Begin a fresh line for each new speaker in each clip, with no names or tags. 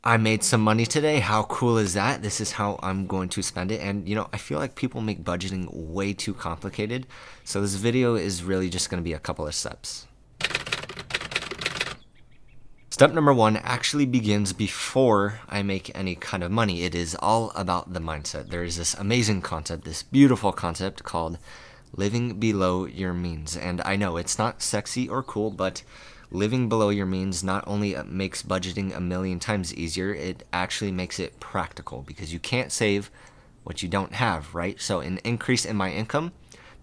I made some money today. How cool is that? This is how I'm going to spend it. And I feel like people make budgeting way too complicated. So this video is really just going to be a couple of steps. Step number one actually begins before I make any kind of money. It is all about the mindset. There is this amazing concept, this beautiful concept called living below your means. And I know it's not sexy or cool, but living below your means not only makes budgeting a million times easier, it actually makes it practical because you can't save what you don't have, right? So an increase in my income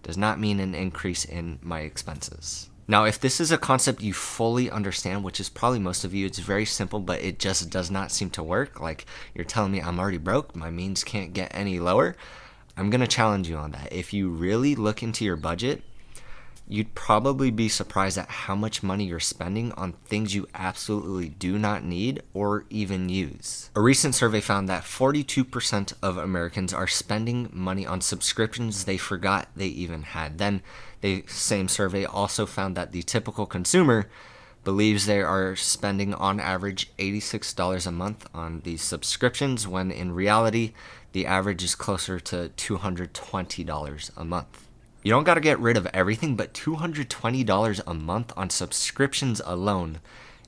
does not mean an increase in my expenses. Now, if this is a concept you fully understand, which is probably most of you, it's very simple, but it just does not seem to work. Like you're telling me I'm already broke, my means can't get any lower. I'm going to challenge you on that. If you really look into your budget, you'd probably be surprised at how much money you're spending on things you absolutely do not need or even use. A recent survey found that 42% of Americans are spending money on subscriptions they forgot they even had. Then the same survey also found that the typical consumer believes they are spending on average $86 a month on these subscriptions, when in reality, the average is closer to $220 a month. You don't got to get rid of everything, but $220 a month on subscriptions alone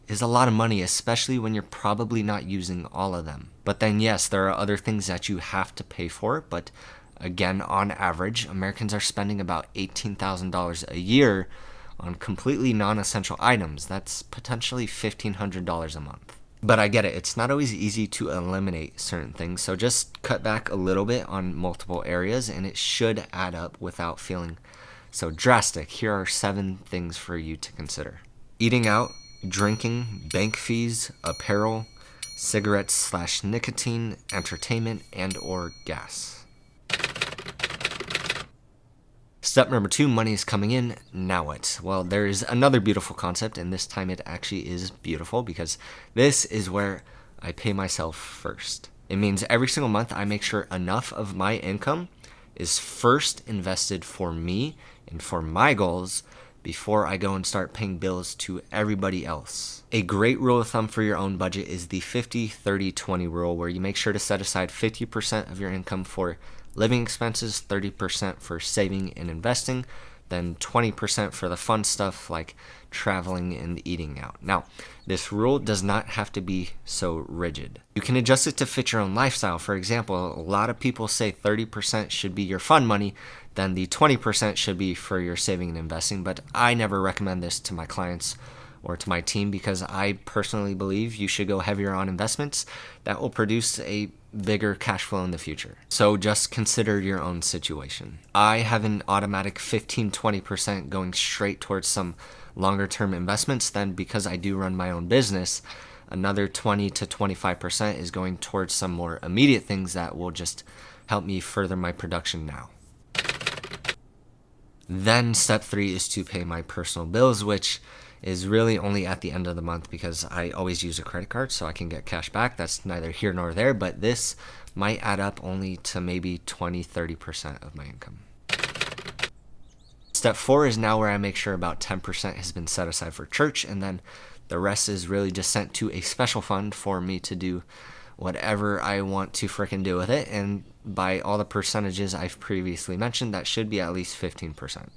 is a lot of money, especially when you're probably not using all of them. But then, yes, there are other things that you have to pay for. But again, on average, Americans are spending about $18,000 a year on completely non-essential items. That's potentially $1,500 a month. But I get it. It's not always easy to eliminate certain things. So just cut back a little bit on multiple areas and it should add up without feeling so drastic. Here are 7 things for you to consider. Eating out, drinking, bank fees, apparel, cigarettes/nicotine, entertainment, and or gas. Step number 2, money is coming in, now what? Well, there's another beautiful concept, and this time it actually is beautiful because this is where I pay myself first. It means every single month I make sure enough of my income is first invested for me and for my goals before I go and start paying bills to everybody else. A great rule of thumb for your own budget is the 50-30-20 rule, where you make sure to set aside 50% of your income for living expenses, 30% for saving and investing, then 20% for the fun stuff like traveling and eating out. Now, this rule does not have to be so rigid. You can adjust it to fit your own lifestyle. For example, a lot of people say 30% should be your fun money, then the 20% should be for your saving and investing, but I never recommend this to my clients or to my team because I personally believe you should go heavier on investments that will produce a bigger cash flow in the future. So just consider your own situation. I have an automatic 15-20% going straight towards some longer term investments. Then because I do run my own business, another 20 to 25% is going towards some more immediate things that will just help me further my production now. Then step 3 is to pay my personal bills, which is really only at the end of the month because I always use a credit card so I can get cash back. That's neither here nor there, but this might add up only to maybe 20-30% of my income. Step 4 is now where I make sure about 10% has been set aside for church, and then the rest is really just sent to a special fund for me to do whatever I want to do with it. And by all the percentages I've previously mentioned, that should be at least 15%.